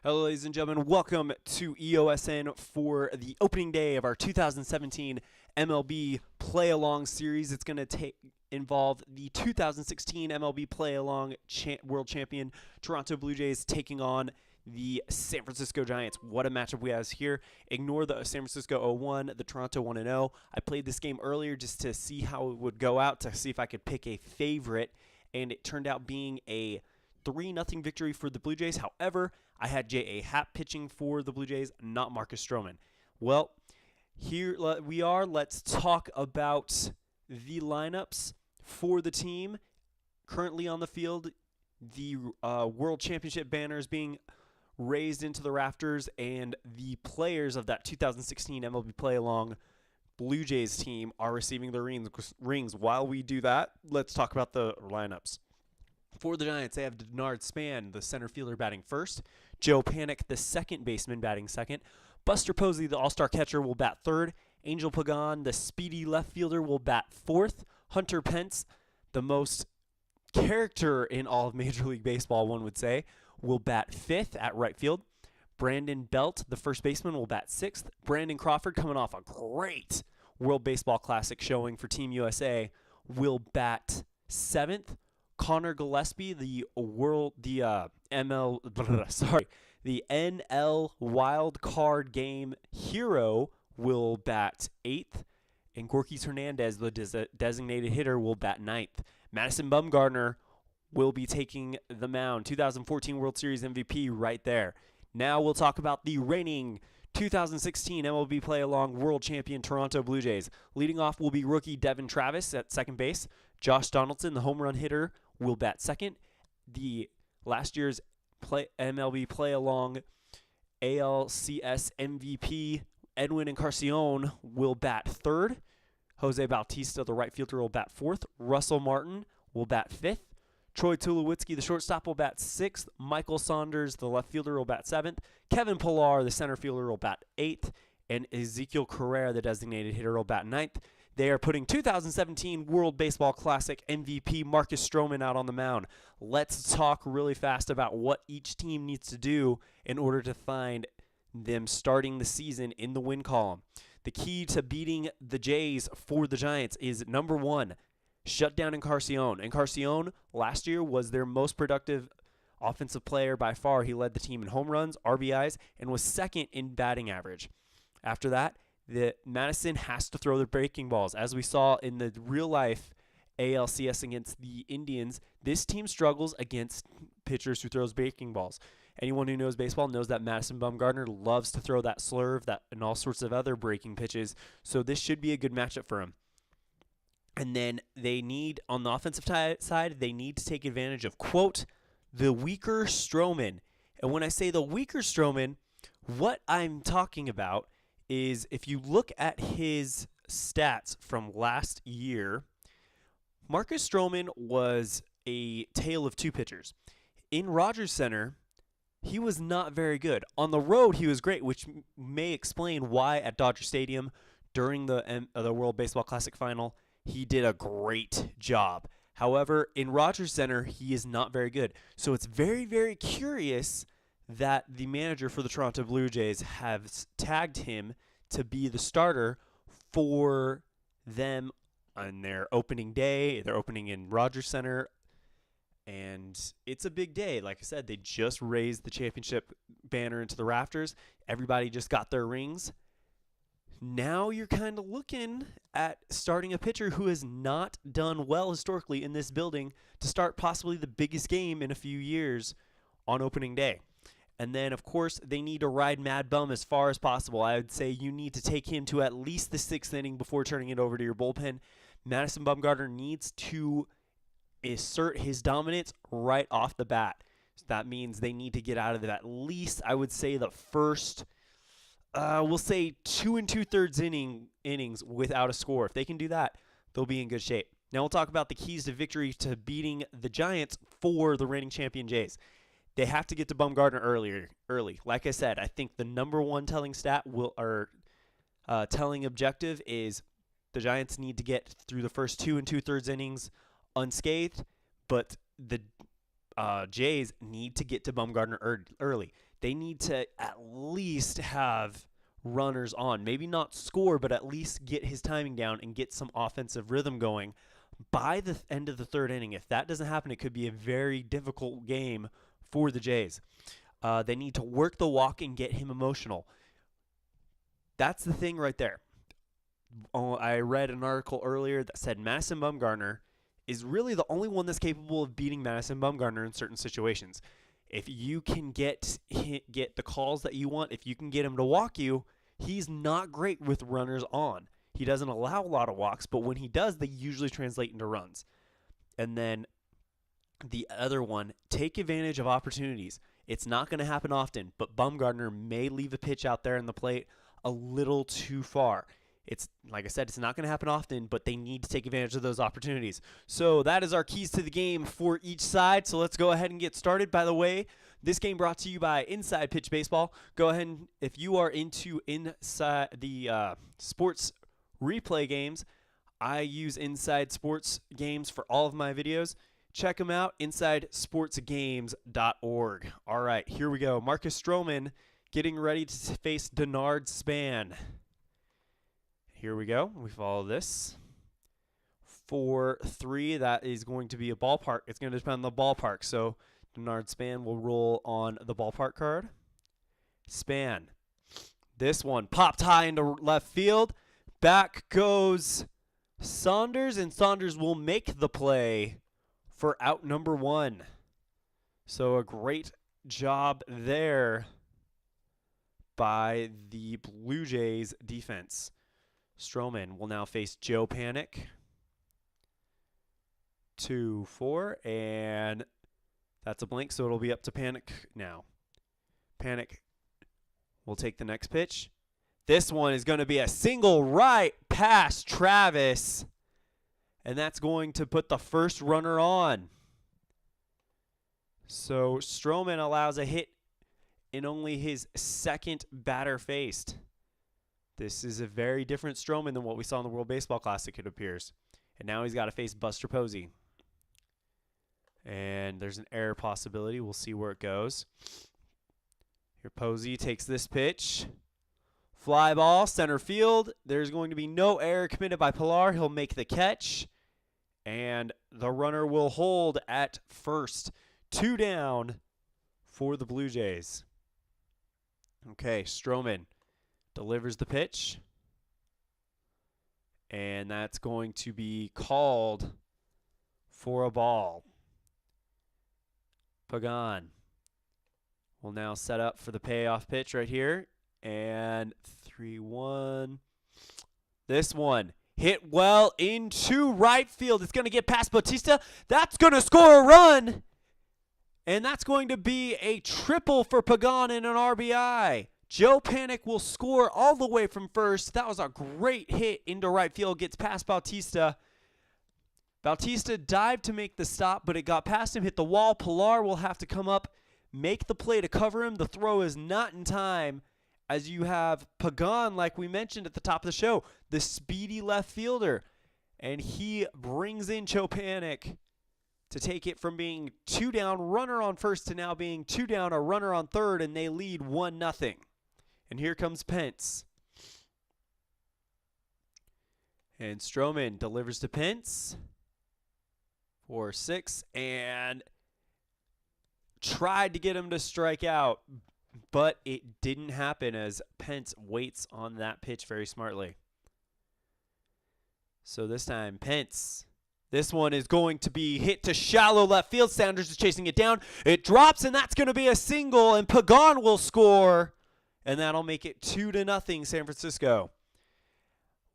Hello, ladies and gentlemen. Welcome to EOSN for the opening day of our 2017 MLB Play Along series. It's going to involve the 2016 MLB Play Along World Champion Toronto Blue Jays taking on the San Francisco Giants. What a matchup we have here. Ignore the San Francisco 0-1, the Toronto 1-0. I played this game earlier just to see how it would go out, to see if I could pick a favorite, and it turned out being a 3-0 victory for the Blue Jays. However, I had J.A. Happ pitching for the Blue Jays, not Marcus Stroman. Well, here we are. Let's talk about the lineups for the team currently on the field. The World Championship banners being raised into the rafters, and the players of that 2016 MLB Play Along Blue Jays team are receiving their rings. While we do that, let's talk about the lineups. For the Giants, they have Denard Span, the center fielder, batting first. Joe Panik, the second baseman, batting second. Buster Posey, the all-star catcher, will bat third. Angel Pagan, the speedy left fielder, will bat fourth. Hunter Pence, the most character in all of Major League Baseball, one would say, will bat fifth at right field. Brandon Belt, the first baseman, will bat sixth. Brandon Crawford, coming off a great World Baseball Classic showing for Team USA, will bat seventh. Connor Gillespie, the NL Wild Card Game hero, will bat eighth, and Gorky Hernandez, the designated hitter, will bat ninth. Madison Bumgarner will be taking the mound. 2014 World Series MVP right there. Now we'll talk about the reigning 2016 MLB Play Along World Champion Toronto Blue Jays. Leading off will be rookie Devin Travis at second base. Josh Donaldson, the home run hitter, will bat second. The last year's MLB Play Along ALCS MVP Edwin Encarnacion will bat third. Jose Bautista, the right fielder, will bat fourth. Russell Martin will bat fifth. Troy Tulowitzki, the shortstop, will bat sixth. Michael Saunders, the left fielder, will bat seventh. Kevin Pillar, the center fielder, will bat eighth. And Ezekiel Carrera, the designated hitter, will bat ninth. They are putting 2017 World Baseball Classic MVP Marcus Stroman out on the mound. Let's talk really fast about what each team needs to do in order to find them starting the season in the win column. The key to beating the Jays for the Giants is, number one, shut down Encarnacion. Encarnacion last year was their most productive offensive player by far. He led the team in home runs, RBIs, and was second in batting average. After that, Madison has to throw the breaking balls. As we saw in the real-life ALCS against the Indians, this team struggles against pitchers who throws breaking balls. Anyone who knows baseball knows that Madison Bumgarner loves to throw that slurve and all sorts of other breaking pitches, so this should be a good matchup for him. And then they need, on the offensive side, they need to take advantage of, quote, the weaker Stroman. And when I say the weaker Stroman, what I'm talking about is, if you look at his stats from last year, Marcus Stroman was a tale of two pitchers. In Rogers Center, he was not very good. On the road, he was great, which may explain why at Dodger Stadium during the World Baseball Classic final, he did a great job. However, in Rogers Center, he is not very good. So it's very, very curious that the manager for the Toronto Blue Jays has tagged him to be the starter for them on their opening day. They're opening in Rogers Center, and it's a big day. Like I said, they just raised the championship banner into the rafters. Everybody just got their rings. Now you're kind of looking at starting a pitcher who has not done well historically in this building to start possibly the biggest game in a few years on opening day. And then, of course, they need to ride Mad Bum as far as possible. I would say you need to take him to at least the sixth inning before turning it over to your bullpen. Madison Bumgarner needs to assert his dominance right off the bat. So that means they need to get out of it at least, I would say, the first, we'll say 2 2/3 innings without a score. If they can do that, they'll be in good shape. Now we'll talk about the keys to victory to beating the Giants for the reigning champion Jays. They have to get to Bumgarner early. Like I said, I think the number one telling telling objective is the Giants need to get through the first 2 2/3 innings unscathed, but the Jays need to get to Bumgarner early. They need to at least have runners on. Maybe not score, but at least get his timing down and get some offensive rhythm going by the end of the third inning. If that doesn't happen, it could be a very difficult game for the Jays. They need to work the walk and get him emotional. That's the thing right there. I read an article earlier that said Madison Bumgarner is really the only one that's capable of beating Madison Bumgarner in certain situations. If you can get the calls that you want, if you can get him to walk you, he's not great with runners on. He doesn't allow a lot of walks, but when he does, they usually translate into runs. And then the other one, take advantage of opportunities. It's not going to happen often, but Bumgarner may leave a pitch out there in the plate a little too far. It's like I said, it's not going to happen often, but they need to take advantage of those opportunities. So that is our keys to the game for each side. So let's go ahead and get started. By the way, this game brought to you by Inside Pitch Baseball. Go ahead and if you are into inside the sports replay games, I use Inside Sports Games for all of my videos. Check them out, InsideSportsGames.org. All right, here we go. Marcus Stroman getting ready to face Denard Span. Here we go. We follow this. 4-3. That is going to be a ballpark. It's going to depend on the ballpark. So Denard Span will roll on the ballpark card. Span. This one popped high into left field. Back goes Saunders, and Saunders will make the play for out number one. So a great job there by the Blue Jays defense. Stroman will now face Joe Panik. 2-4, and that's a blank, so it'll be up to Panik now. Panik will take the next pitch. This one is going to be a single right past Travis, and that's going to put the first runner on. So Stroman allows a hit in only his second batter faced. This is a very different Stroman than what we saw in the World Baseball Classic, it appears. And now he's got to face Buster Posey. And there's an error possibility. We'll see where it goes. Here Posey takes this pitch. Fly ball, center field. There's going to be no error committed by Pilar. He'll make the catch. And the runner will hold at first. 2 down for the Blue Jays. Okay, Stroman delivers the pitch, and that's going to be called for a ball. Pagan will now set up for the payoff pitch right here, and 3-1. This one hit well into right field. It's going to get past Bautista. That's going to score a run, and that's going to be a triple for Pagan and an RBI. Joe Panik will score all the way from first. That was a great hit into right field. Gets past Bautista. Bautista dived to make the stop, but it got past him, hit the wall. Pilar will have to come up, make the play to cover him. The throw is not in time, as you have Pagan, like we mentioned at the top of the show, the speedy left fielder. And he brings in Joe Panik to take it from being 2 down, runner on first, to now being 2 down, a runner on third, and they lead 1-0. And here comes Pence. And Stroman delivers to Pence. 4-6. And tried to get him to strike out, but it didn't happen as Pence waits on that pitch very smartly. So this time, Pence. This one is going to be hit to shallow left field. Sanders is chasing it down. It drops, and that's going to be a single, and Pagan will score. And that'll make it 2-0 San Francisco.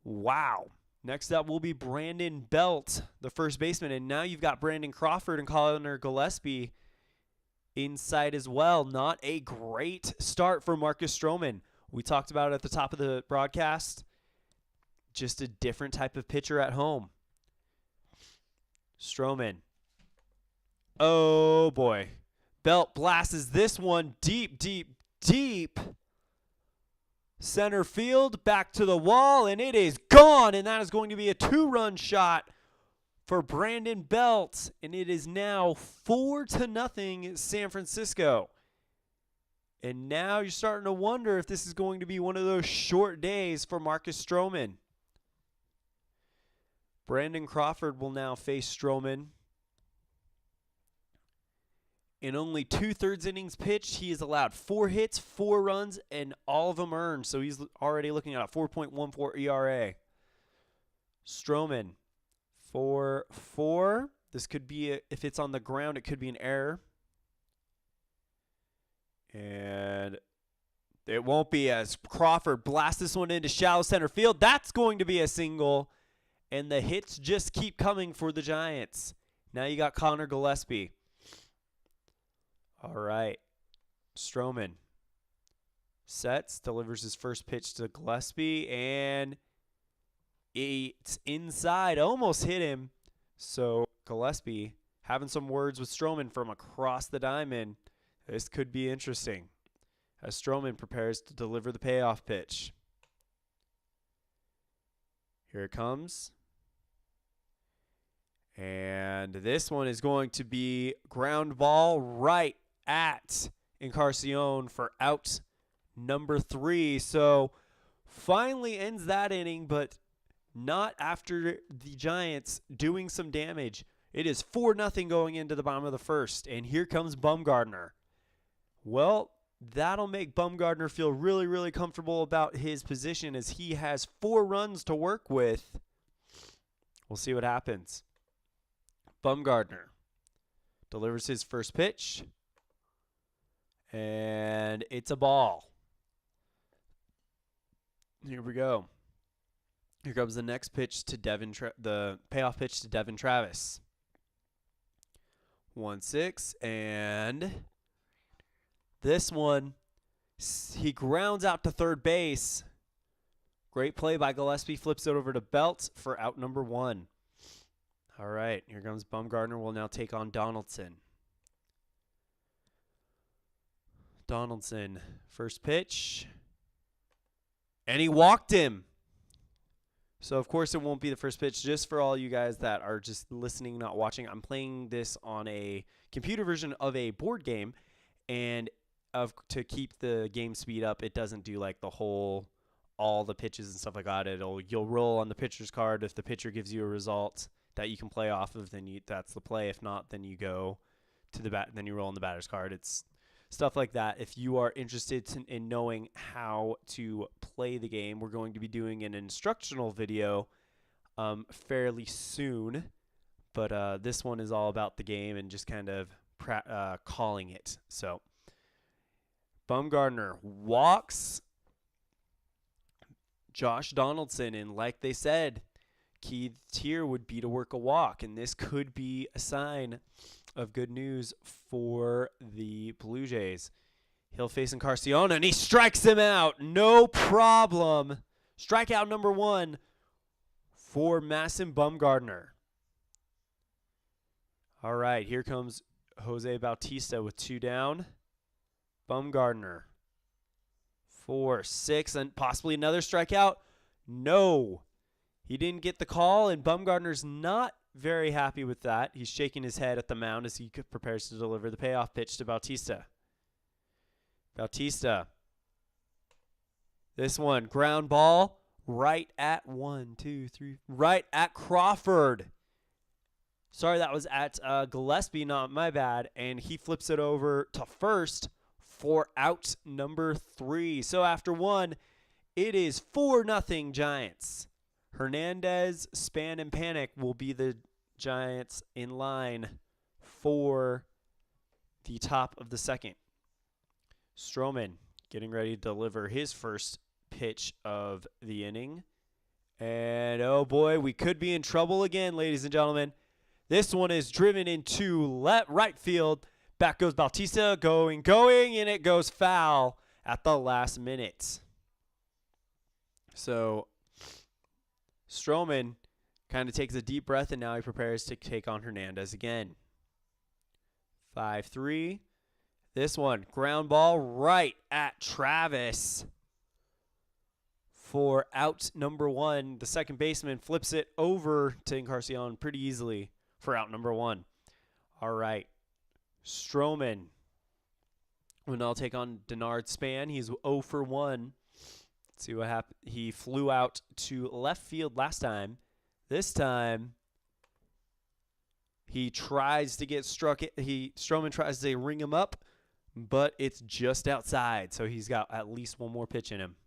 Wow. Next up will be Brandon Belt, the first baseman. And now you've got Brandon Crawford and Connor Gillespie inside as well. Not a great start for Marcus Stroman. We talked about it at the top of the broadcast. Just a different type of pitcher at home. Stroman. Oh, boy. Belt blasts this one deep, deep, deep. Center field, back to the wall, and it is gone. And that is going to be a 2-run shot for Brandon Belt, and it is now 4-0 San Francisco. And now you're starting to wonder if this is going to be one of those short days for Marcus Stroman. Brandon Crawford will now face Stroman. In only 2/3 innings pitched, he has allowed 4 hits, 4 runs, and all of them earned. So he's already looking at a 4.14 ERA. Stroman, 4-4. This could be, if it's on the ground, it could be an error. And it won't be, as Crawford blasts this one into shallow center field. That's going to be a single. And the hits just keep coming for the Giants. Now you got Connor Gillespie. All right. Stroman sets, delivers his first pitch to Gillespie, and it's inside. Almost hit him. So Gillespie having some words with Stroman from across the diamond. This could be interesting as Stroman prepares to deliver the payoff pitch. Here it comes. And this one is going to be ground ball right at Encarnacion for out number 3. So finally ends that inning, but not after the Giants doing some damage. It is 4-0 going into the bottom of the first. And here comes Bumgarner. Well, that'll make Bumgarner feel really, really comfortable about his position as he has 4 runs to work with. We'll see what happens. Bumgarner delivers his first pitch, and it's a ball. Here we go. Here comes the next pitch to the payoff pitch to Devin Travis. 1-6, and this one, he grounds out to third base. Great play by Gillespie, flips it over to Belt for out number 1. All right, here comes Bumgarner. Will now take on Donaldson. Donaldson, first pitch. And he walked him. So, of course, it won't be the first pitch. Just for all you guys that are just listening, not watching, I'm playing this on a computer version of a board game. And to keep the game speed up, it doesn't do like the whole, all the pitches and stuff like that. You'll roll on the pitcher's card. If the pitcher gives you a result that you can play off of, then that's the play. If not, then you go to the bat, then you roll on the batter's card. It's stuff like that. If you are interested in knowing how to play the game, we're going to be doing an instructional video fairly soon. But this one is all about the game and just kind of calling it. So Bumgarner walks Josh Donaldson, and like they said, key here would be to work a walk, and this could be a sign of good news for the Blue Jays. He'll face Encarnacion, and he strikes him out. No problem. Strikeout number 1 for Madison Bumgarner. All right, here comes Jose Bautista with 2 down. Bumgarner, 4-6, and possibly another strikeout. No. He didn't get the call, and Bumgarner's not very happy with that. He's shaking his head at the mound as he prepares to deliver the payoff pitch to Bautista. Bautista. This one, ground ball right at right at Crawford. Sorry, that was at Gillespie, not my bad. And he flips it over to first for out number 3. So after 1, it is 4-0 Giants. Hernandez, Span, and Panic will be the Giants in line for the top of the second. Stroman getting ready to deliver his first pitch of the inning. And, oh, boy, we could be in trouble again, ladies and gentlemen. This one is driven into right field. Back goes Bautista, going, and it goes foul at the last minute. So Stroman kind of takes a deep breath, and now he prepares to take on Hernandez again. 5-3. This one, ground ball right at Travis for out number 1. The second baseman flips it over to Encarnacion pretty easily for out number 1. All right. Stroman will now take on Denard Span. He's 0 for 1. Let's see what happened. He flew out to left field last time. This time, he tries to get struck. Stroman tries to ring him up, but it's just outside. So he's got at least one more pitch in him.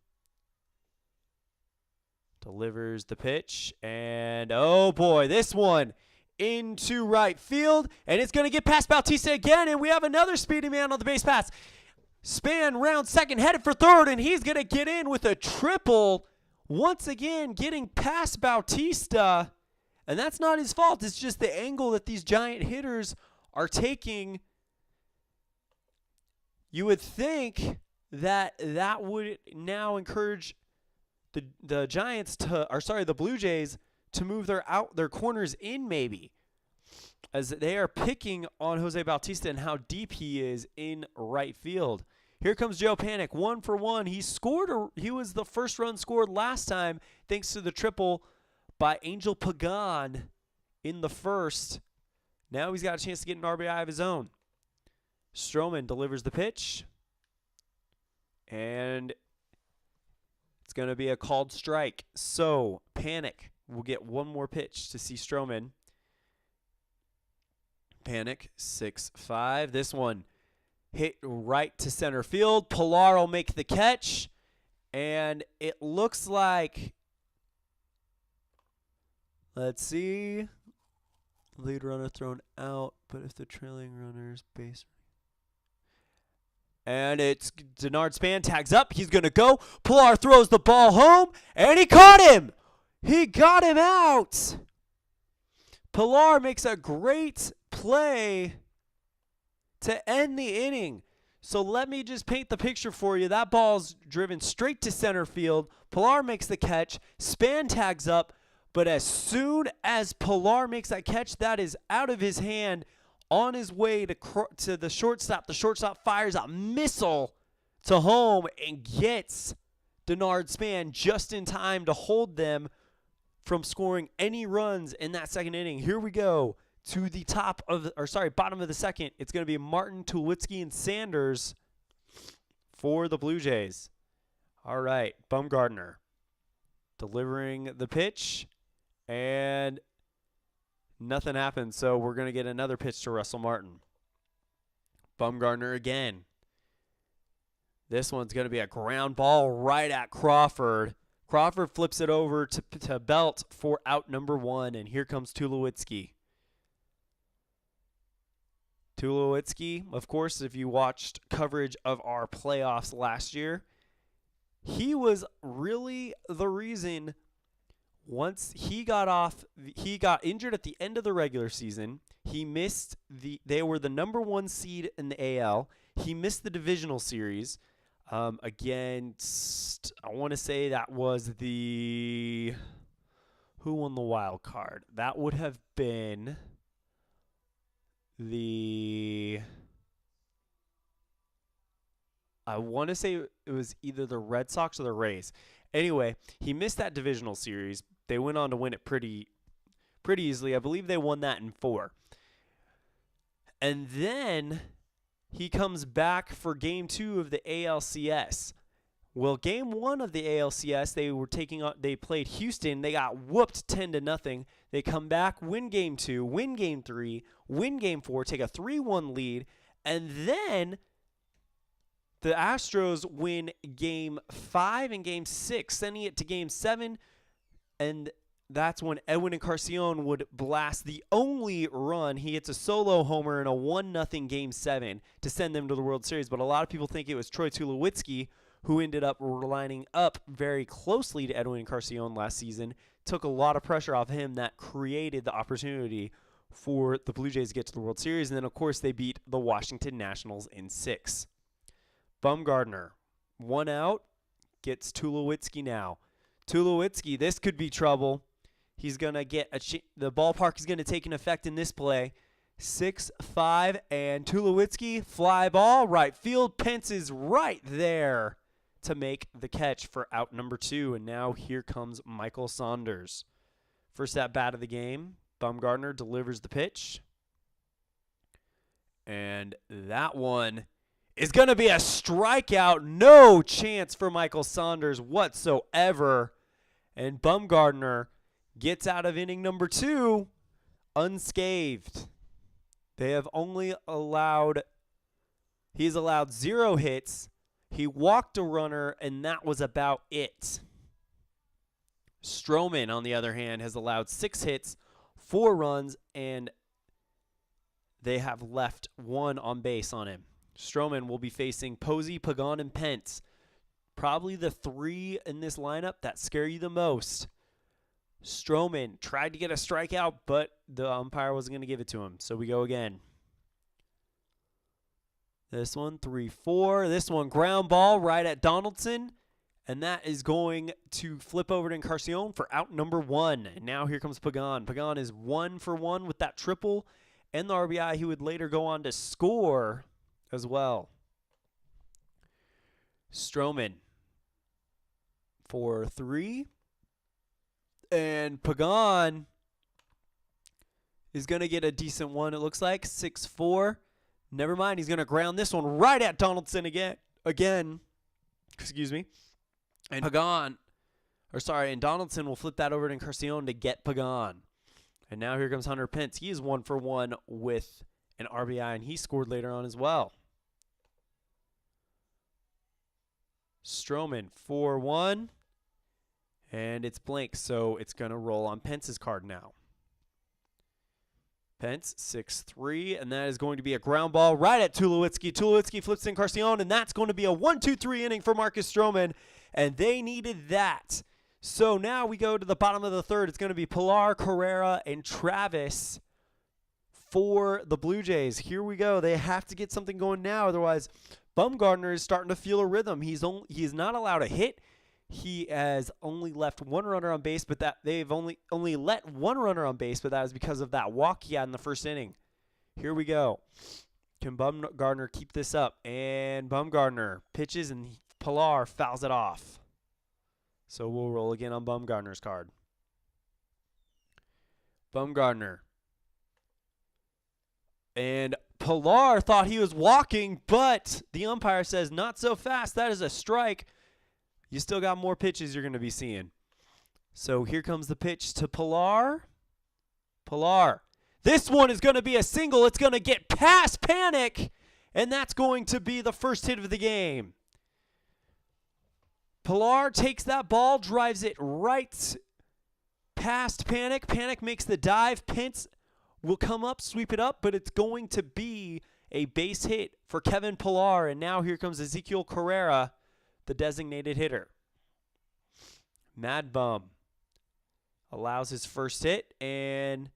Delivers the pitch, and oh boy, this one into right field, and it's going to get past Bautista again, and we have another speedy man on the base pass. Span round second, headed for third, and he's going to get in with a triple. Once again, getting past Bautista, and that's not his fault. It's just the angle that these giant hitters are taking. You would think that that would now encourage the Giants the Blue Jays to move their corners in, maybe, as they are picking on Jose Bautista and how deep he is in right field. Here comes Joe Panik, 1 for 1. He was the first run scored last time thanks to the triple by Angel Pagan in the first. Now he's got a chance to get an RBI of his own. Stroman delivers the pitch, and it's going to be a called strike. So Panik will get one more pitch to see Stroman. Panik, 6-5. This one hit right to center field. Pilar will make the catch, and it looks like, let's see, lead runner thrown out, but if the trailing runner's base. And it's Denard Span tags up. He's going to go. Pilar throws the ball home, and he caught him. He got him out. Pilar makes a great play to end the inning. So let me just paint the picture for you. That ball's driven straight to center field. Pilar makes the catch. Span tags up. But as soon as Pilar makes that catch, that is out of his hand. On his way to the shortstop fires a missile to home and gets Denard Span just in time to hold them from scoring any runs in that second inning. Here we go to the bottom of the second. It's going to be Martin, Tulowitzki, and Sanders for the Blue Jays. All right, Bumgarner delivering the pitch, and nothing happened, so we're going to get another pitch to Russell Martin. Bumgarner again. This one's going to be a ground ball right at Crawford. Crawford flips it over to Belt for out number 1, and here comes Tulowitzki. Tulowitzki, of course, if you watched coverage of our playoffs last year, he was really the reason. Once he got injured at the end of the regular season. They were the number 1 seed in the AL. He missed the divisional series against, I want to say that was who won the wild card? That would have been I want to say it was either the Red Sox or the Rays. Anyway, he missed that divisional series. They went on to win it pretty easily. I believe they won that in 4. And then he comes back for Game 2 of the ALCS. Well, Game 1 of the ALCS, they played Houston. They got whooped 10-0. They come back, win Game 2, win Game 3, win Game 4, take a 3-1 lead, and then the Astros win Game 5 and Game 6, sending it to Game 7, and that's when Edwin Encarnacion would blast the only run. He hits a solo homer in a 1-0 Game 7 to send them to the World Series, but a lot of people think it was Troy Tulowitzki who ended up lining up very closely to Edwin Encarnacion last season, took a lot of pressure off him that created the opportunity for the Blue Jays to get to the World Series, and then, of course, they beat the Washington Nationals in 6. Bumgarner, 1 out, gets Tulowitzki now. Tulowitzki, this could be trouble. He's going to get the ballpark is going to take an effect in this play. 6-5, and Tulowitzki, fly ball, right field. Pence is right there to make the catch for out number 2. And now here comes Michael Saunders. First at bat of the game, Bumgarner delivers the pitch. And that one is going to be a strikeout. No chance for Michael Saunders whatsoever. And Bumgarner gets out of inning number 2 unscathed. He's allowed 0 hits. He walked a runner, and that was about it. Stroman, on the other hand, has allowed 6 hits, 4 runs, and they have left 1 on base on him. Stroman will be facing Posey, Pagan, and Pence. Probably the 3 in this lineup that scare you the most. Stroman tried to get a strikeout, but the umpire wasn't going to give it to him. So we go again. This one, 3-4. This one, ground ball right at Donaldson. And that is going to flip over to Encarnacion for out number 1. And now here comes Pagan. Pagan is 1 for 1 with that triple and the RBI. He would later go on to score as well. Stroman for 3. And Pagan is going to get a decent one, it looks like. 6-4. Never mind. He's going to ground this one right at Donaldson again. Excuse me. And and Donaldson will flip that over to Encarnacion to get Pagan. And now here comes Hunter Pence. He is 1 for 1 with an RBI, and he scored later on as well. Stroman 4-1. And it's blank, so it's going to roll on Pence's card now. Pence, 6-3, and that is going to be a ground ball right at Tulowitzki. Tulowitzki flips to Encarnacion, and that's going to be a 1-2-3 inning for Marcus Stroman, and they needed that. So now we go to the bottom of the 3rd. It's going to be Pilar, Carrera, and Travis for the Blue Jays. Here we go. They have to get something going now, otherwise Bumgarner is starting to feel a rhythm. He is not allowed a hit. He has only left 1 runner on base, but that they've only let 1 runner on base, but that was because of that walk he had in the first inning. Here we go. Can Bumgarner keep this up? And Bumgarner pitches, and Pilar fouls it off. So we'll roll again on Bumgarner's card. Bumgarner. And Pilar thought he was walking, but the umpire says, not so fast. That is a strike. You still got more pitches you're going to be seeing. So here comes the pitch to Pilar. Pilar. This one is going to be a single. It's going to get past Panic, and that's going to be the first hit of the game. Pilar takes that ball, drives it right past Panic. Panic makes the dive. Pence will come up, sweep it up, but it's going to be a base hit for Kevin Pilar. And now here comes Ezequiel Carrera, the designated hitter. Mad Bum allows his first hit, and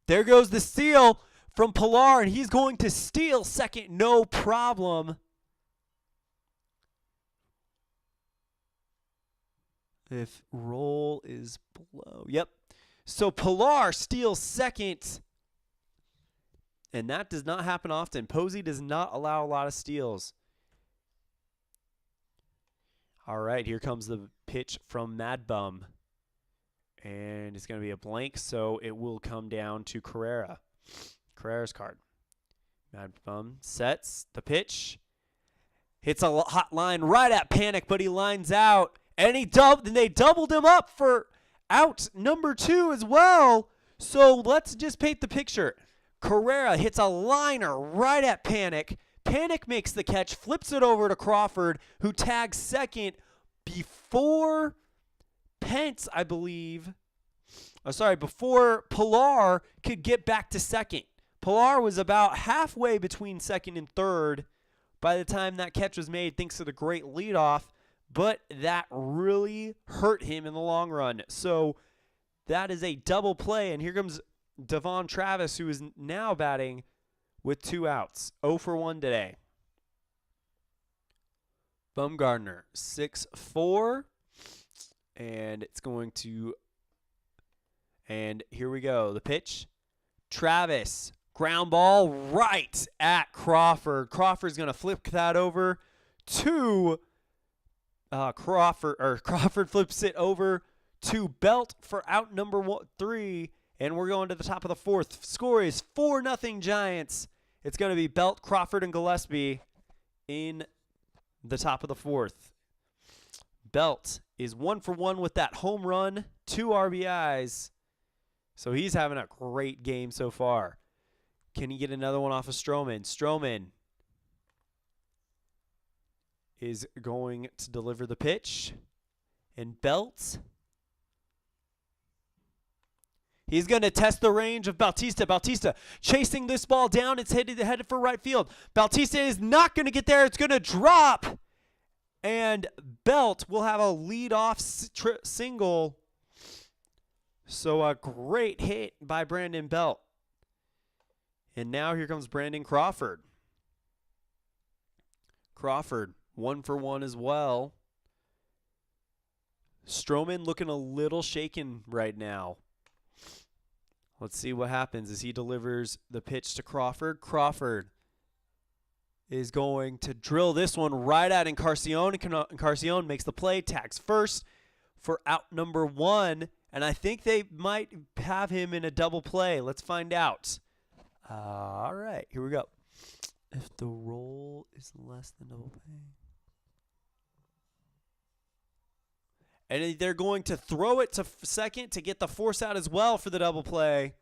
there goes the steal from Pilar, and he's going to steal second, no problem. If roll is below. Yep. So Pilar steals second, and that does not happen often. Posey does not allow a lot of steals. All right, here comes the pitch from Mad Bum. And it's going to be a blank, so it will come down to Carrera. Carrera's card. Mad Bum sets the pitch. Hits a hot line right at Panic, but he lines out. And they doubled him up for out number 2 as well. So let's just paint the picture. Carrera hits a liner right at Panic. Panic makes the catch, flips it over to Crawford, who tags second before Pence, I believe. Before Pilar could get back to second. Pilar was about halfway between second and third by the time that catch was made, thanks to the great leadoff. But that really hurt him in the long run. So that is a double play. And here comes Devon Travis, who is now batting with 2 outs. 0 for 1 today. Bumgarner, 6-4. And it's going to... And here we go. The pitch. Travis. Ground ball right at Crawford. Crawford's going to flip that over to Crawford flips it over to Belt for out number 3, and we're going to the top of the 4th. Score is 4-0 Giants. It's going to be Belt, Crawford, and Gillespie in the top of the 4th. Belt is 1 for 1 with that home run, 2 RBIs. So he's having a great game so far. Can he get another one off of Stroman? Stroman is going to deliver the pitch. And Belt, he's going to test the range of Bautista. Bautista chasing this ball down. It's headed for right field. Bautista is not going to get there. It's going to drop. And Belt will have a leadoff single. So a great hit by Brandon Belt. And now here comes Brandon Crawford. Crawford, 1 for 1 as well. Stroman looking a little shaken right now. Let's see what happens as he delivers the pitch to Crawford. Crawford is going to drill this one right at Encarnacion. Encarnacion makes the play, tags first for out number 1. And I think they might have him in a double play. Let's find out. All right, here we go. If the roll is less than double play. And they're going to throw it to second to get the force out as well for the double play.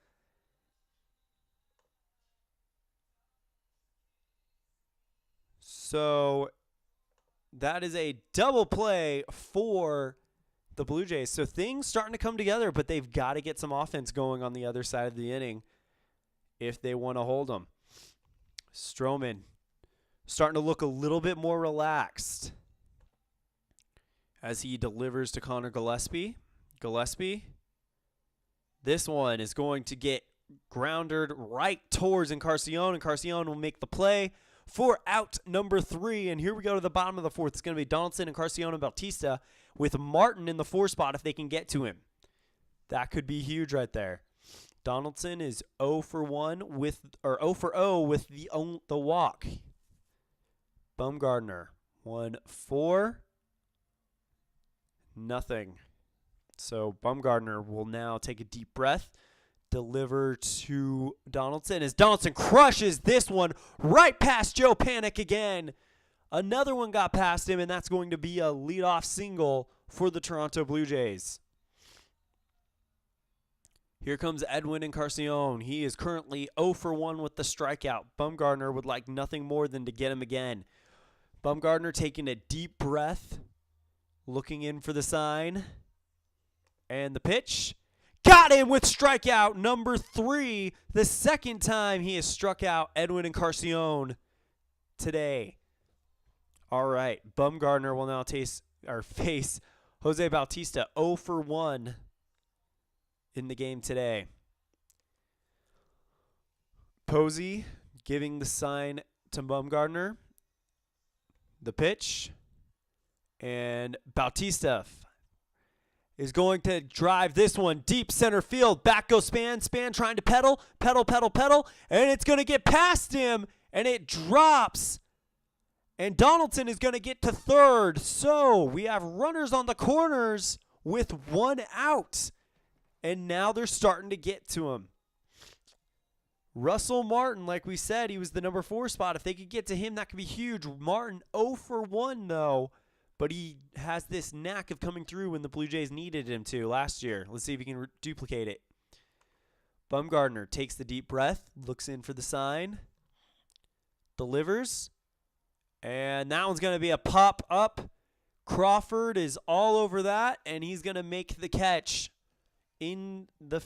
So that is a double play for the Blue Jays. So things starting to come together, but they've got to get some offense going on the other side of the inning if they want to hold them. Stroman starting to look a little bit more relaxed as he delivers to Connor Gillespie. Gillespie, this one is going to get grounded right towards Encarnacion. Encarnacion will make the play for out number 3. And here we go to the bottom of the 4th. It's going to be Donaldson, Encarnacion, and Bautista with Martin in the 4 spot if they can get to him. That could be huge right there. Donaldson is 0 for 0 with the walk. Bumgardner 1-4. Nothing. So Bumgardner will now take a deep breath, deliver to Donaldson as Donaldson crushes this one right past Joe Panic again. Another one got past him, and that's going to be a leadoff single for the Toronto Blue Jays. Here comes Edwin Encarnacion. He is currently 0 for 1 with the strikeout. Bumgardner would like nothing more than to get him again. Bumgardner taking a deep breath, looking in for the sign. And the pitch. Got him with strikeout number 3. The second time he has struck out Edwin Encarnacion today. All right. Bumgardner will now face Jose Bautista 0 for 1 in the game today. Posey giving the sign to Bumgardner. The pitch. And Bautista is going to drive this one deep center field. Back goes Span. Span trying to pedal. And it's going to get past him. And it drops. And Donaldson is going to get to third. So we have runners on the corners with 1 out. And now they're starting to get to him. Russell Martin, like we said, he was the number 4 spot. If they could get to him, that could be huge. Martin 0 for 1, though. But he has this knack of coming through when the Blue Jays needed him to last year. Let's see if he can duplicate it. Bumgardner takes the deep breath, looks in for the sign, delivers. And that one's going to be a pop up. Crawford is all over that, and he's going to make the catch in the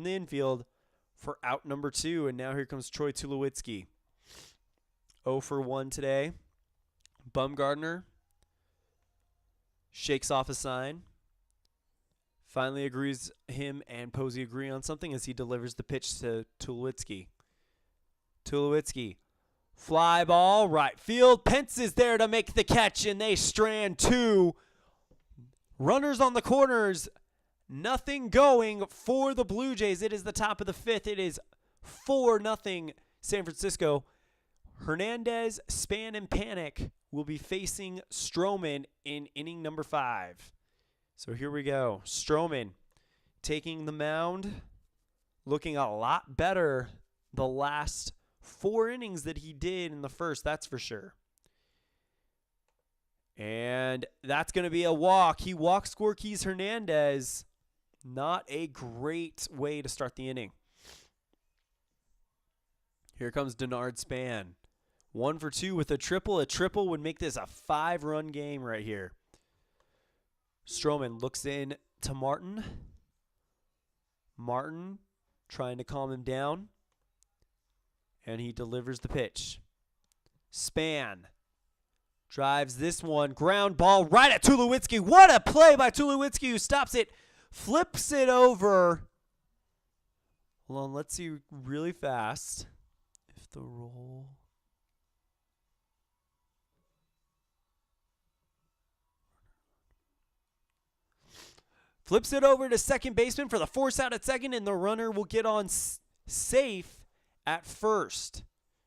infield for out number 2. And now here comes Troy Tulowitzki. 0 for 1 today. Bumgardner shakes off a sign. Finally agrees him and Posey agree on something as he delivers the pitch to Tulowitzki. Tulowitzki. Fly ball, right field. Pence is there to make the catch, and they strand 2. Runners on the corners. Nothing going for the Blue Jays. It is the top of the 5th. It is 4-0 San Francisco. Hernandez, Span, and Panic will be facing Stroman in inning number 5. So here we go. Stroman taking the mound, looking a lot better the last 4 innings that he did in the first, that's for sure. And that's going to be a walk. He walks Gorkys Hernandez. Not a great way to start the inning. Here comes Denard Span. 1 for 2 with a triple. A triple would make this a 5-run game right here. Stroman looks in to Martin. Martin trying to calm him down. And he delivers the pitch. Span drives this one. Ground ball right at Tulowitzki. What a play by Tulowitzki, who stops it, flips it over. Hold on, let's see really fast if the roll. Flips it over to second baseman for the force out at second, and the runner will get on safe at first.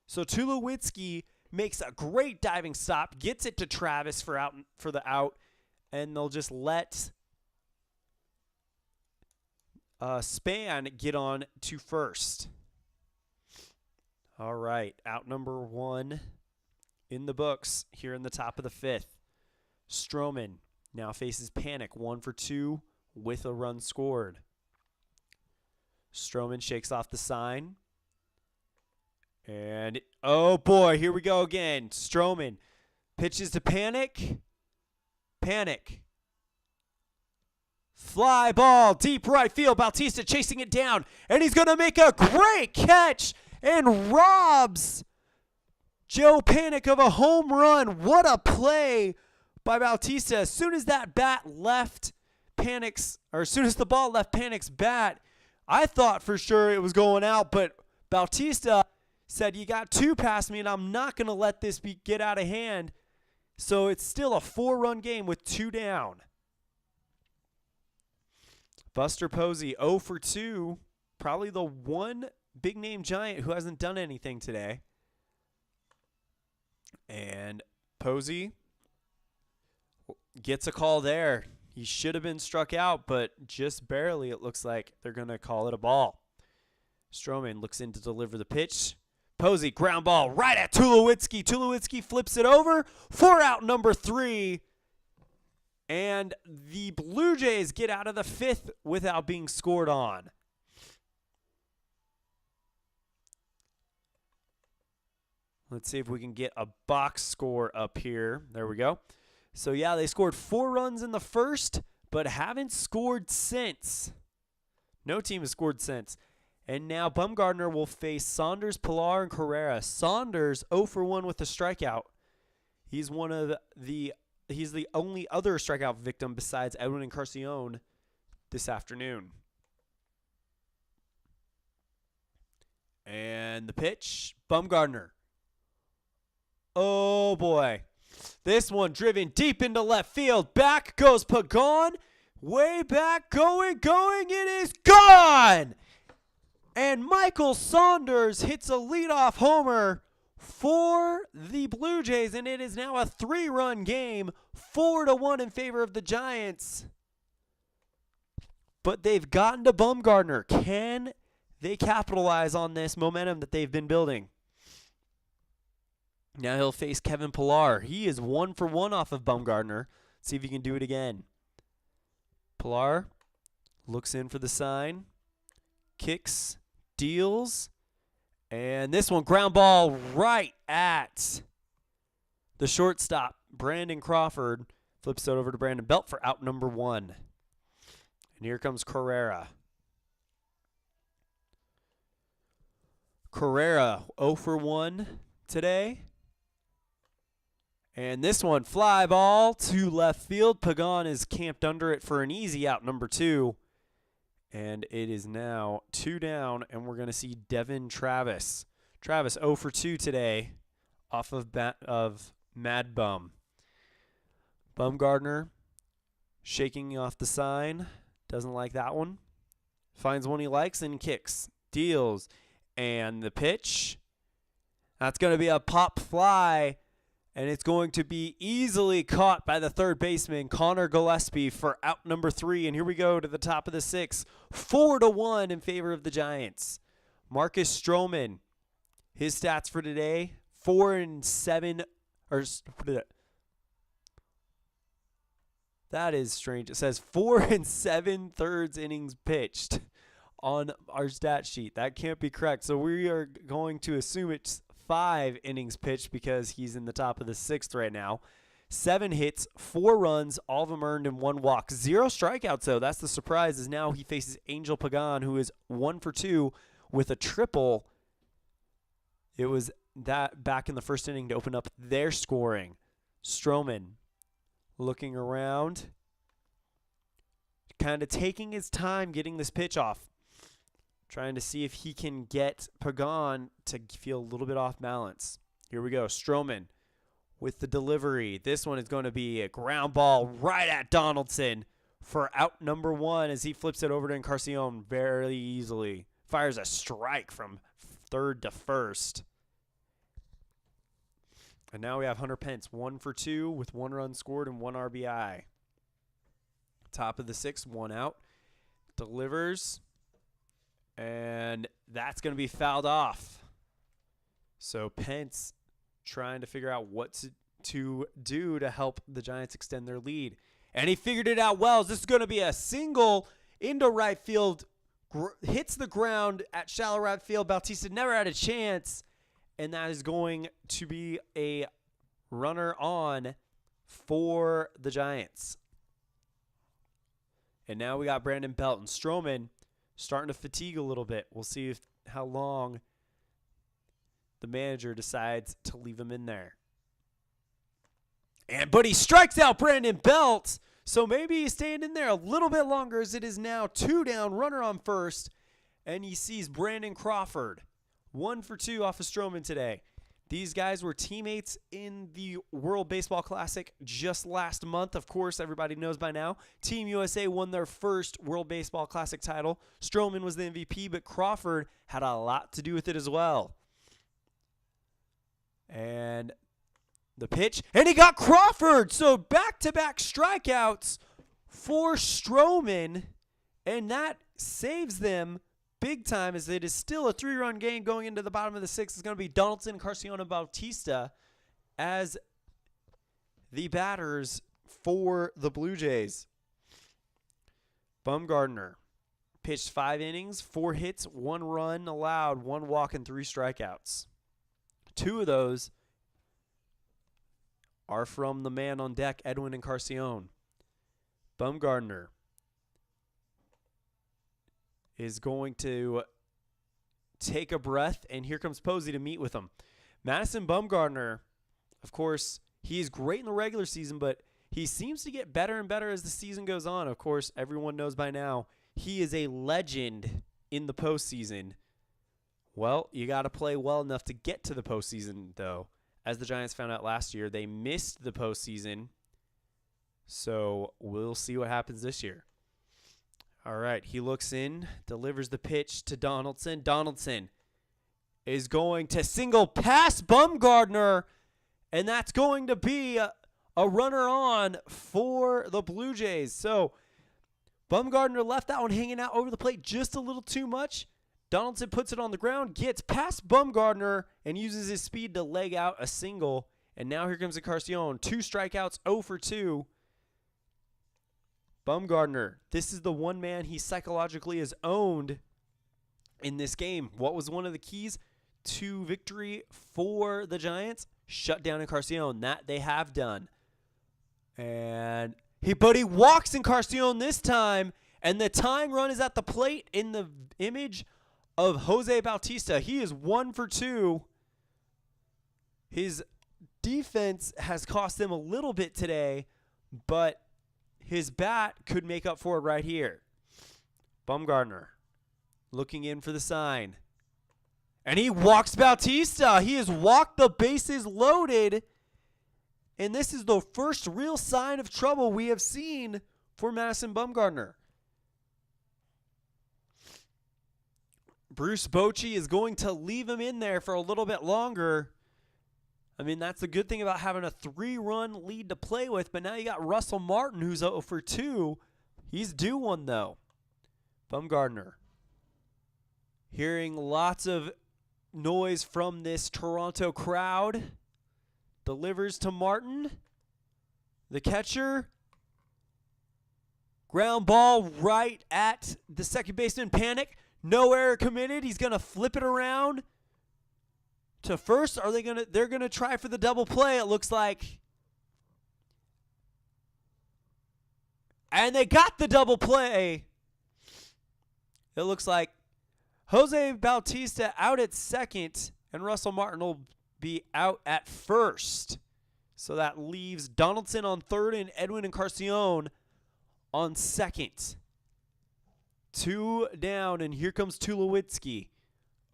So Tulowitzki makes a great diving stop, gets it to Travis for the out, and they'll just let Span get on to first. All right, out number 1 in the books here in the top of the 5th. Stroman now faces Panic, 1 for 2 with a run scored. Stroman shakes off the sign. And, oh boy, here we go again. Stroman pitches to Panic. Panic. Fly ball, deep right field. Bautista chasing it down. And he's going to make a great catch and robs Joe Panic of a home run. What a play by Bautista. As soon as that bat left Panic's, or as soon as the ball left Panic's bat, I thought for sure it was going out, but Bautista said, you got 2 past me, and I'm not going to let this get out of hand. So it's still a 4-run game with 2 down. Buster Posey, 0 for 2. Probably the one big-name Giant who hasn't done anything today. And Posey gets a call there. He should have been struck out, but just barely it looks like they're going to call it a ball. Stroman looks in to deliver the pitch. Posey, ground ball right at Tulowitzki. Tulowitzki flips it over for out number 3. And the Blue Jays get out of the 5th without being scored on. Let's see if we can get a box score up here. There we go. So, yeah, they scored 4 runs in the first, but haven't scored since. No team has scored since. And now Bumgardner will face Saunders, Pilar, and Carrera. Saunders 0 for 1 with a strikeout. He's the only other strikeout victim besides Edwin Encarnacion this afternoon. And the pitch, Bumgardner. Oh boy. This one driven deep into left field. Back goes Pagan. Way back, going, it is gone! And Michael Saunders hits a leadoff homer for the Blue Jays, and it is now a 3-run game, 4-1 in favor of the Giants. But they've gotten to Bumgardner. Can they capitalize on this momentum that they've been building? Now he'll face Kevin Pilar. He is 1 for 1 off of Bumgardner. See if he can do it again. Pilar looks in for the sign, kicks, deals, and this one, ground ball right at the shortstop, Brandon Crawford. Flips it over to Brandon Belt for out number 1. And here comes Carrera. Carrera 0 for 1 today. And this one, fly ball to left field. Pagan is camped under it for an easy out number 2. And it is now 2 down, and we're going to see Devin Travis. Travis 0 for 2 today off of Mad Bum. Bumgardner shaking off the sign. Doesn't like that one. Finds one he likes and kicks. Deals. And the pitch. That's going to be a pop fly. And it's going to be easily caught by the third baseman, Connor Gillespie, for out number 3. And here we go to the top of the 6th. 4-1 in favor of the Giants. Marcus Stroman, his stats for today, 4-7. That is strange. It says 4 7/3 innings pitched on our stat sheet. That can't be correct. So we are going to assume it's 5 innings pitched because he's in the top of the 6th right now. 7 hits, 4 runs, all of them earned and 1 walk. 0 strikeouts, though. That's the surprise, is now he faces Angel Pagan, who is 1 for 2 with a triple. It was that back in the first inning to open up their scoring. Stroman looking around, kind of taking his time getting this pitch off. Trying to see if he can get Pagan to feel a little bit off balance. Here we go. Stroman with the delivery. This one is going to be a ground ball right at Donaldson for out number 1 as he flips it over to Encarnacion very easily. Fires a strike from third to first. And now we have Hunter Pence, 1 for 2 with 1 run scored and 1 RBI. Top of the 6th, 1 out. Delivers. And that's going to be fouled off. So Pence trying to figure out what to do to help the Giants extend their lead. And he figured it out well. This is going to be a single into right field. Hits the ground at shallow right field. Bautista never had a chance. And that is going to be a runner on for the Giants. And now we got Brandon Belt and Stroman starting to fatigue a little bit. We'll see how long the manager decides to leave him in there. But he strikes out Brandon Belt, so maybe he's staying in there a little bit longer as it is now 2 down, runner on first, and he sees Brandon Crawford. 1 for 2 off of Stroman today. These guys were teammates in the World Baseball Classic just last month. Of course, everybody knows by now. Team USA won their first World Baseball Classic title. Stroman was the MVP, but Crawford had a lot to do with it as well. And the pitch, and he got Crawford! So back-to-back strikeouts for Stroman, and that saves them big time, as it is still a 3-run game going into the bottom of the 6th. It's going to be Donaldson, Encarnacion, and Bautista as the batters for the Blue Jays. Bumgarner pitched 5 innings, 4 hits, 1 run allowed, 1 walk, and 3 strikeouts. 2 of those are from the man on deck, Edwin Encarnacion. Bumgarner is going to take a breath, and here comes Posey to meet with him. Madison Bumgarner, of course, he is great in the regular season, but he seems to get better and better as the season goes on. Of course, everyone knows by now he is a legend in the postseason. Well, you got to play well enough to get to the postseason, though. As the Giants found out last year, they missed the postseason, so we'll see what happens this year. All right, he looks in, delivers the pitch to Donaldson. Donaldson is going to single past Bumgarner, and that's going to be a runner on for the Blue Jays. So Bumgarner left that one hanging out over the plate just a little too much. Donaldson puts it on the ground, gets past Bumgarner, and uses his speed to leg out a single. And now here comes Encarnacion. 2 strikeouts, 0 for 2. Bumgarner, this is the one man he psychologically has owned in this game. What was one of the keys to victory for the Giants? Shut down Encarnacion. That they have done. And he walks Encarnacion this time, and the tying run is at the plate in the image of Jose Bautista. He is 1 for 2. His defense has cost him a little bit today, but his bat could make up for it right here. Bumgarner looking in for the sign. And he walks Bautista. He has walked the bases loaded. And this is the first real sign of trouble we have seen for Madison Bumgarner. Bruce Bochy is going to leave him in there for a little bit longer. I mean, that's the good thing about having a 3-run lead to play with, but now you got Russell Martin, who's 0 for 2. He's due one, though. Bumgardner. Hearing lots of noise from this Toronto crowd. Delivers to Martin. The catcher. Ground ball right at the second baseman. Panic. No error committed. He's going to flip it around to first. Are they going to? They're going to try for the double play, it looks like. And they got the double play. It looks like Jose Bautista out at second, and Russell Martin will be out at first. So that leaves Donaldson on third and Edwin Encarnacion on second. 2 down, and here comes Tulowitzki.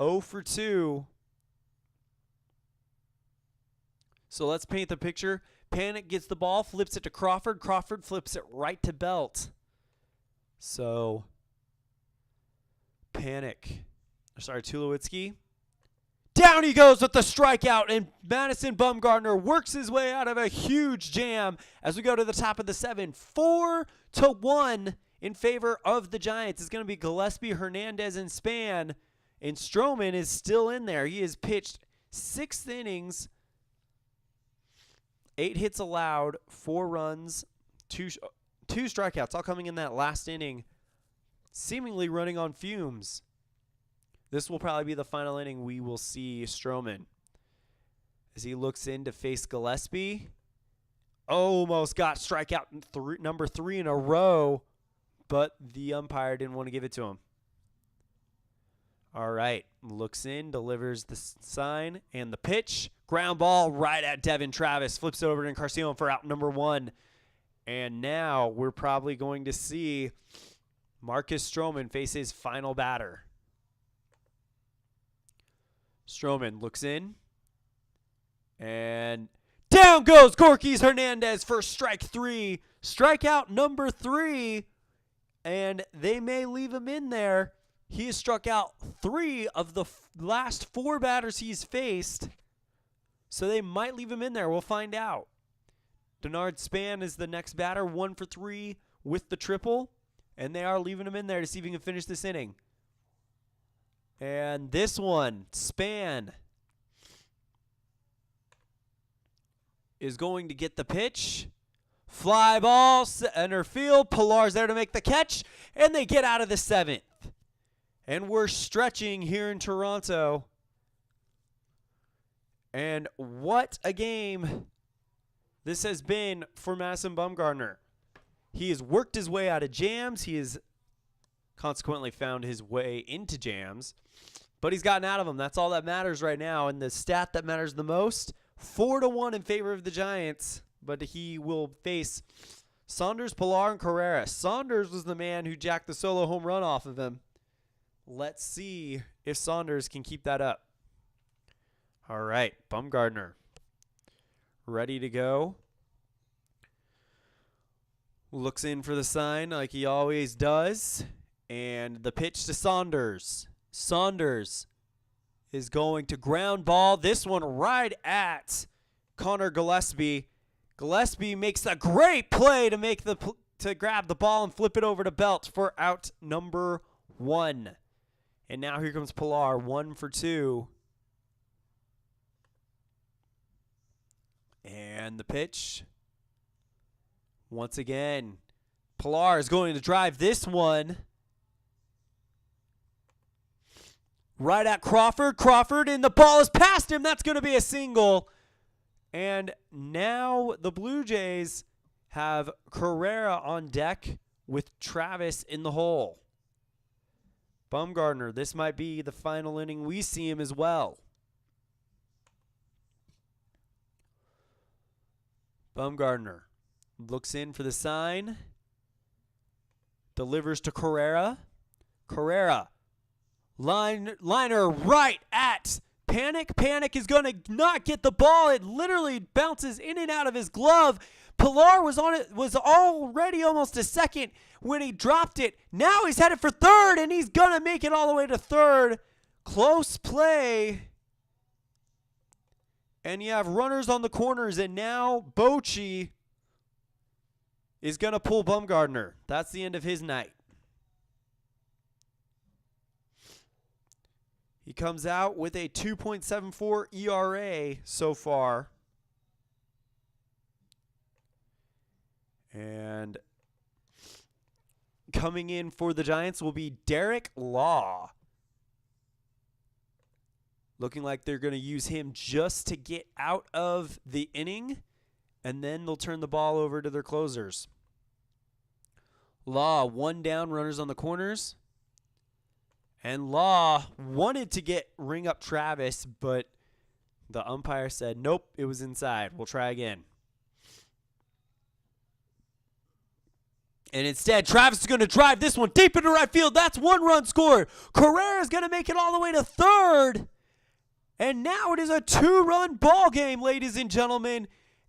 0 for 2. So let's paint the picture. Panic gets the ball, flips it to Crawford. Crawford flips it right to Belt. So Tulowitzki. Down he goes with the strikeout, and Madison Bumgardner works his way out of a huge jam as we go to the top of the 7. 4-1 in favor of the Giants. It's going to be Gillespie, Hernandez, and Span. And Stroman is still in there. He has pitched 6 innings, 8 hits allowed, 4 runs, 2 strikeouts, all coming in that last inning, seemingly running on fumes. This will probably be the final inning we will see Stroman as he looks in to face Gillespie. Almost got strikeout number 3 in a row, but the umpire didn't want to give it to him. All right, looks in, delivers the sign and the pitch. Ground ball right at Devin Travis. Flips it over to Encarnacion for out number 1. And now we're probably going to see Marcus Stroman face his final batter. Stroman looks in. And down goes Gorkys Hernandez for strike 3. Strikeout number 3. And they may leave him in there. He has struck out 3 of the last 4 batters he's faced. So they might leave him in there. We'll find out. Denard Span is the next batter, 1 for 3 with the triple. And they are leaving him in there to see if he can finish this inning. And this one, Span, is going to get the pitch. Fly ball, center field. Pilar's there to make the catch. And they get out of the 7th. And we're stretching here in Toronto. And what a game this has been for Madison Bumgardner. He has worked his way out of jams. He has consequently found his way into jams. But he's gotten out of them. That's all that matters right now. And the stat that matters the most, 4-1 in favor of the Giants. But he will face Saunders, Pilar, and Carrera. Saunders was the man who jacked the solo home run off of him. Let's see if Saunders can keep that up. All right, Bumgardner ready to go. Looks in for the sign like he always does. And the pitch to Saunders. Saunders is going to ground ball. This one right at Connor Gillespie. Gillespie makes a great play to grab the ball and flip it over to Belt for out number 1. And now here comes Pilar, 1 for 2. And the pitch. Once again, Pilar is going to drive this one right at Crawford. Crawford, and the ball is past him. That's going to be a single. And now the Blue Jays have Carrera on deck with Travis in the hole. Bumgardner, this might be the final inning we see him as well. Bumgardner looks in for the sign. Delivers to Carrera. Carrera. Liner right at Panic. Panic is going to not get the ball. It literally bounces in and out of his glove. Pilar was on it, was already almost a second when he dropped it. Now he's headed for third, and he's going to make it all the way to third. Close play. And you have runners on the corners, and now Bochy is going to pull Bumgardner. That's the end of his night. He comes out with a 2.74 ERA so far. And coming in for the Giants will be Derek Law. Looking like they're going to use him just to get out of the inning, and then they'll turn the ball over to their closers. Law, 1 down, runners on the corners. And Law wanted to ring up Travis, but the umpire said, nope, it was inside. We'll try again. And instead, Travis is going to drive this one deep into right field. That's 1 run scored. Carrera's going to make it all the way to third. And now it is a 2-run ball game, ladies and gentlemen.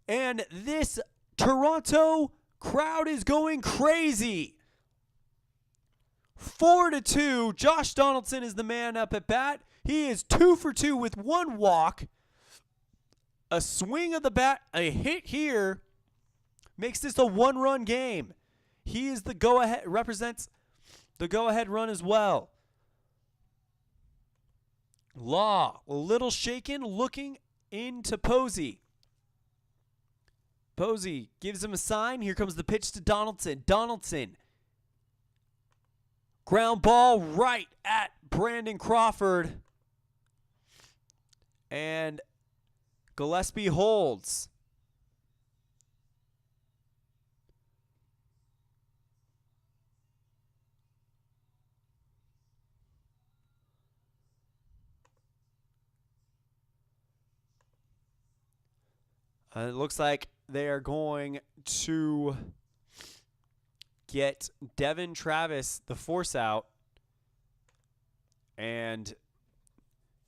And this Toronto crowd is going crazy. 4-2. Josh Donaldson is the man up at bat. He is 2 for 2 with 1 walk. A swing of the bat, a hit here, makes this a 1-run game. He is the go-ahead, represents the go-ahead run as well. Law, a little shaken, looking into Posey. Posey gives him a sign. Here comes the pitch to Donaldson. Donaldson. Ground ball right at Brandon Crawford. And Gillespie holds. It looks like they are going to get Devin Travis the force out, and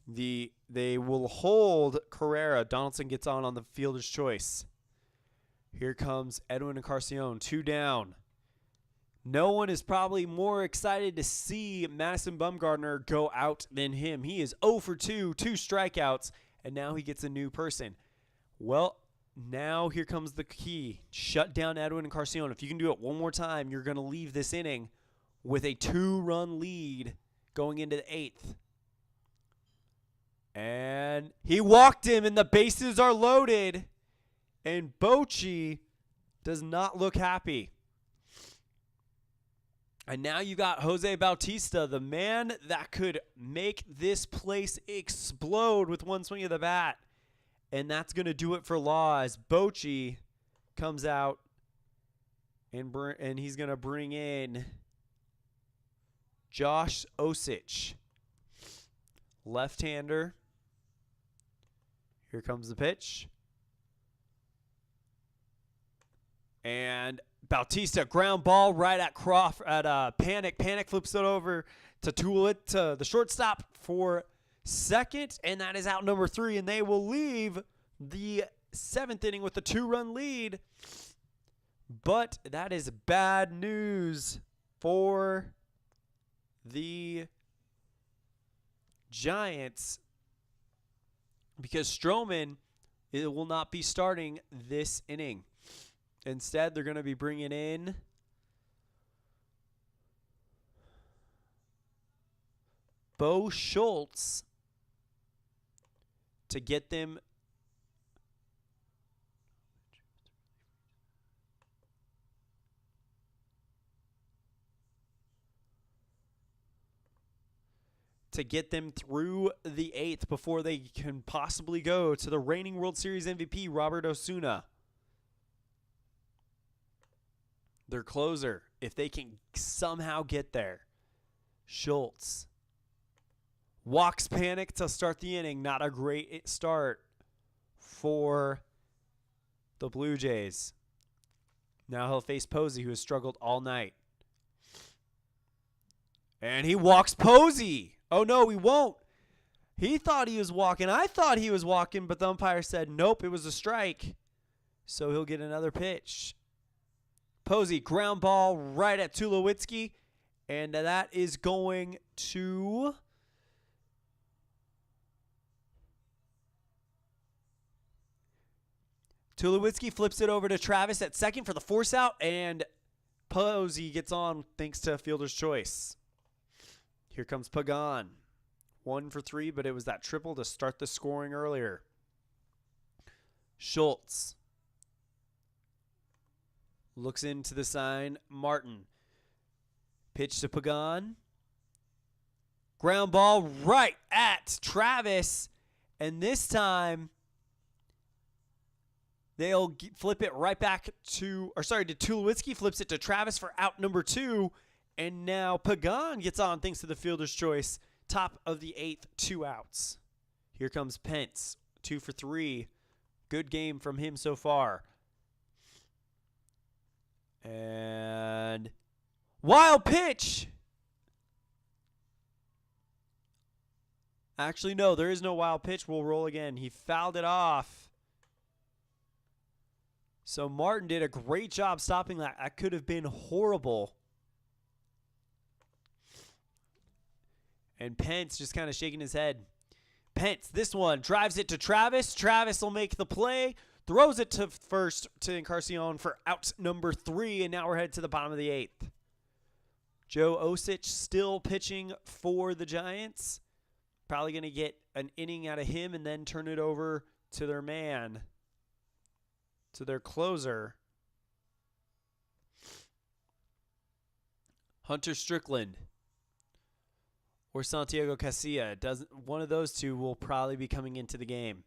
they will hold Carrera. Donaldson gets on the fielder's choice. Here comes Edwin Encarnacion, 2 down. No one is probably more excited to see Madison Bumgardner go out than him. He is 0 for 2, 2 strikeouts, and now he gets a new person. Well, now here comes the key. Shut down Edwin Encarnacion. If you can do it one more time, you're going to leave this inning with a 2-run lead going into the 8th. And he walked him, and the bases are loaded. And Bochy does not look happy. And now you got Jose Bautista, the man that could make this place explode with one swing of the bat. And that's going to do it for Law as Bochy comes out and he's going to bring in Josh Osich, left-hander. Here comes the pitch. And Bautista, ground ball right at Crawford, at Panic. Panic flips it over to Tulit, to the shortstop for second, and that is out number 3, and they will leave the 7th inning with a 2-run lead. But that is bad news for the Giants, because Stroman will not be starting this inning. Instead, they're going to be bringing in Bo Schultz to get them through the 8th before they can possibly go to the reigning World Series MVP, Robert Osuna. Their closer, if they can somehow get there. Schultz walks Panic to start the inning. Not a great start for the Blue Jays. Now he'll face Posey, who has struggled all night. And he walks Posey. Oh, no, he won't. He thought he was walking. I thought he was walking, but the umpire said, nope, it was a strike. So he'll get another pitch. Posey, ground ball right at Tulowitzki. And that is going to Tulowitzki flips it over to Travis at second for the force out, and Posey gets on thanks to fielder's choice. Here comes Pagan. 1 for 3, but it was that triple to start the scoring earlier. Schultz looks into the sign. Martin. Pitch to Pagan. Ground ball right at Travis. And this time, they'll flip it right back to Tulowitzki flips it to Travis for out number 2. And now Pagan gets on thanks to the fielder's choice. Top of the 8th, 2 outs. Here comes Pence. 2 for 3. Good game from him so far. And wild pitch. Actually, no, there is no wild pitch. We'll roll again. He fouled it off. So Martin did a great job stopping that. That could have been horrible. And Pence just kind of shaking his head. Pence, this one, drives it to Travis. Travis will make the play. Throws it to first to Encarnacion for out number 3. And now we're headed to the bottom of the 8th. Joe Osich still pitching for the Giants. Probably going to get an inning out of him and then turn it over to their man. To their closer. Hunter Strickland. Or Santiago Casilla. One of those two will probably be coming into the game.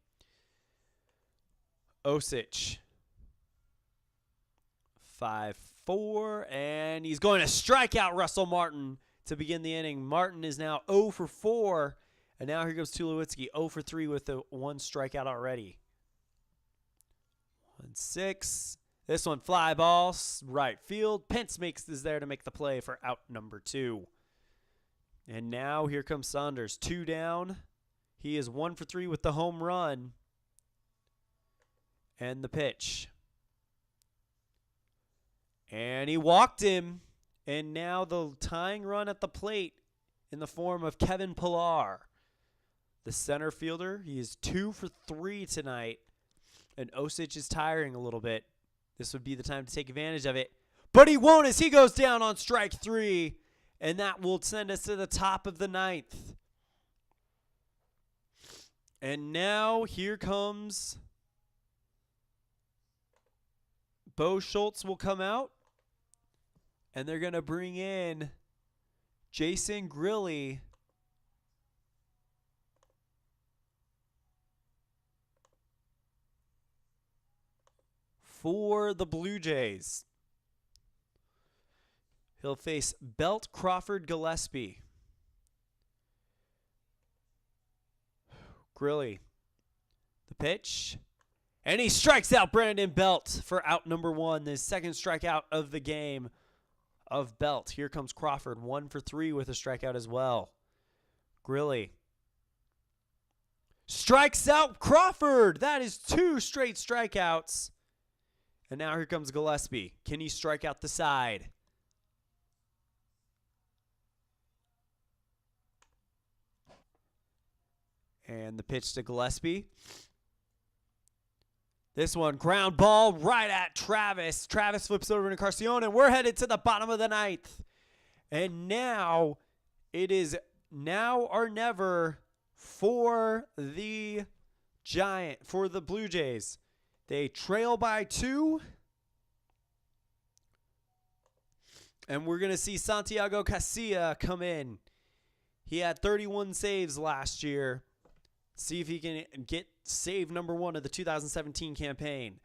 Osich. 5-4. And he's going to strike out Russell Martin to begin the inning. Martin is now 0 for 4. And now here goes Tulowitzki. 0 for 3 with the 1 strikeout already. 1-6. This one fly ball. Right field. Pence is there to make the play for out number 2. And now here comes Saunders. 2 down. He is 1 for 3 with the home run. And the pitch. And he walked him. And now the tying run at the plate in the form of Kevin Pillar. The center fielder. He is 2 for 3 tonight. And Osich is tiring a little bit. This would be the time to take advantage of it. But he won't as he goes down on strike 3. And that will send us to the top of the 9th. And now here comes Bo Schultz will come out. And they're going to bring in Jason Grilly. For the Blue Jays. He'll face Belt, Crawford, Gillespie. Grilly. The pitch. And he strikes out Brandon Belt for out number 1. The second strikeout of the game of Belt. Here comes Crawford. 1 for 3 with a strikeout as well. Grilly. Strikes out Crawford. That is 2 straight strikeouts. And now here comes Gillespie. Can he strike out the side? And the pitch to Gillespie. This one, ground ball right at Travis. Travis flips over to Encarnacion, and we're headed to the bottom of the 9th. And now it is now or never for the Blue Jays. They trail by 2. And we're going to see Santiago Casilla come in. He had 31 saves last year. See if he can get save number 1 of the 2017 campaign.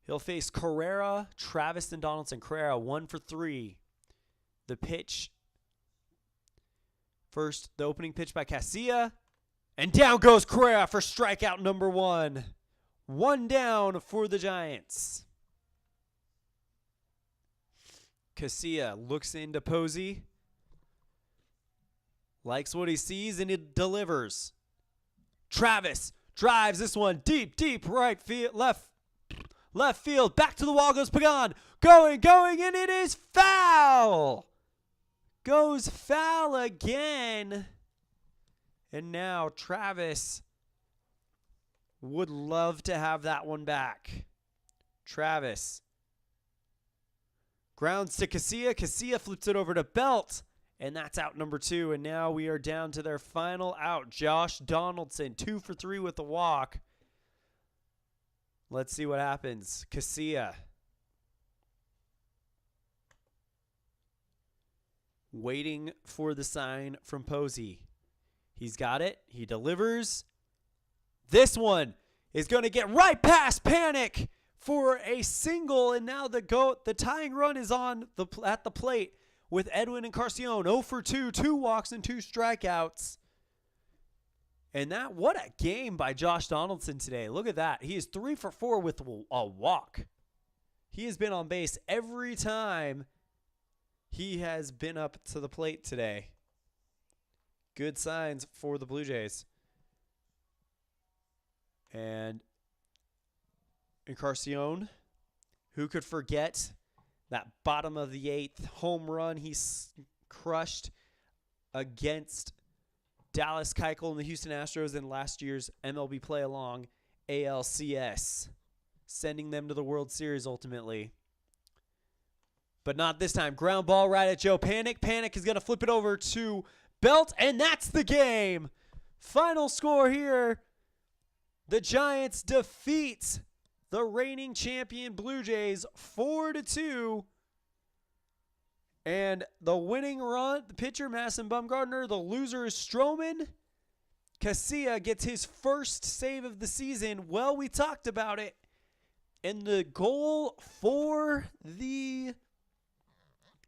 He'll face Carrera, Travis, and Donaldson. Carrera, 1 for 3. The pitch. First, the opening pitch by Casilla. And down goes Carrera for strikeout number 1. 1 down for the Giants. Casilla looks into Posey. Likes what he sees, and it delivers. Travis drives this one deep right field, left field. Back to the wall goes Pagan. Going, and it is foul. Goes foul again. And now Travis Would love to have that one back. Travis. Grounds to Casilla. Casilla flips it over to Belt. And that's out number 2. And now we are down to their final out. Josh Donaldson, 2 for 3 with the walk. Let's see what happens. Casilla. Waiting for the sign from Posey. He's got it. He delivers. This one is going to get right past Panic for a single, and now the tying run is at the plate with Edwin and Carcione. 0 for 2, 2 walks and 2 strikeouts. And what a game by Josh Donaldson today. Look at that. He is 3 for 4 with a walk. He has been on base every time he has been up to the plate today. Good signs for the Blue Jays. And Encarnacion, who could forget that bottom of the 8th home run he crushed against Dallas Keuchel and the Houston Astros in last year's MLB play-along ALCS, sending them to the World Series ultimately. But not this time. Ground ball right at Joe Panic. Panic is going to flip it over to Belt, and that's the game. Final score here. The Giants defeat the reigning champion Blue Jays 4-2. And the winning run, the pitcher, Madison Bumgarner. The loser is Stroman. Casilla gets his first save of the season. Well, we talked about it. And the goal for the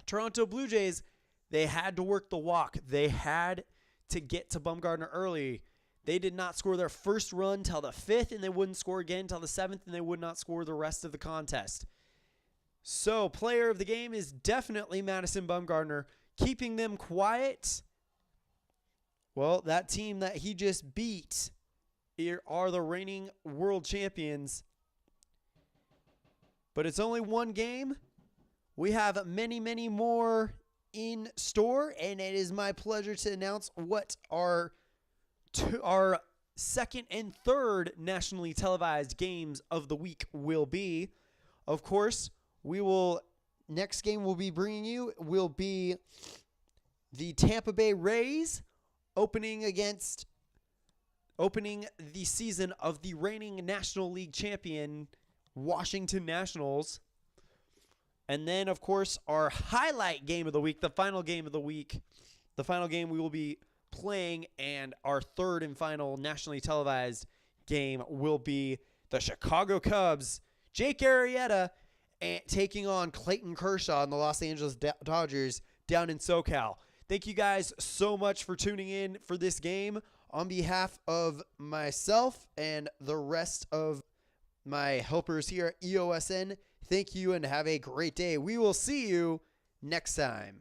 Toronto Blue Jays, they had to work the walk. They had to get to Bumgarner early. They did not score their first run till the 5th, and they wouldn't score again till the 7th, and they would not score the rest of the contest. So, player of the game is definitely Madison Bumgarner, keeping them quiet. Well, that team that he just beat are the reigning world champions. But it's only one game. We have many, many more in store, and it is my pleasure to announce what our second and third nationally televised games of the week will be. Of course, next game we'll be bringing you will be the Tampa Bay Rays opening the season of the reigning National League champion Washington Nationals. And then, of course, our highlight game of the week, the final game of the week, the final game we will be playing, and our third and final nationally televised game will be the Chicago Cubs, Jake Arrieta, taking on Clayton Kershaw and the Los Angeles Dodgers down in SoCal. Thank you guys so much for tuning in for this game. On behalf of myself and the rest of my helpers here at EOSN, thank you and have a great day. We will see you next time.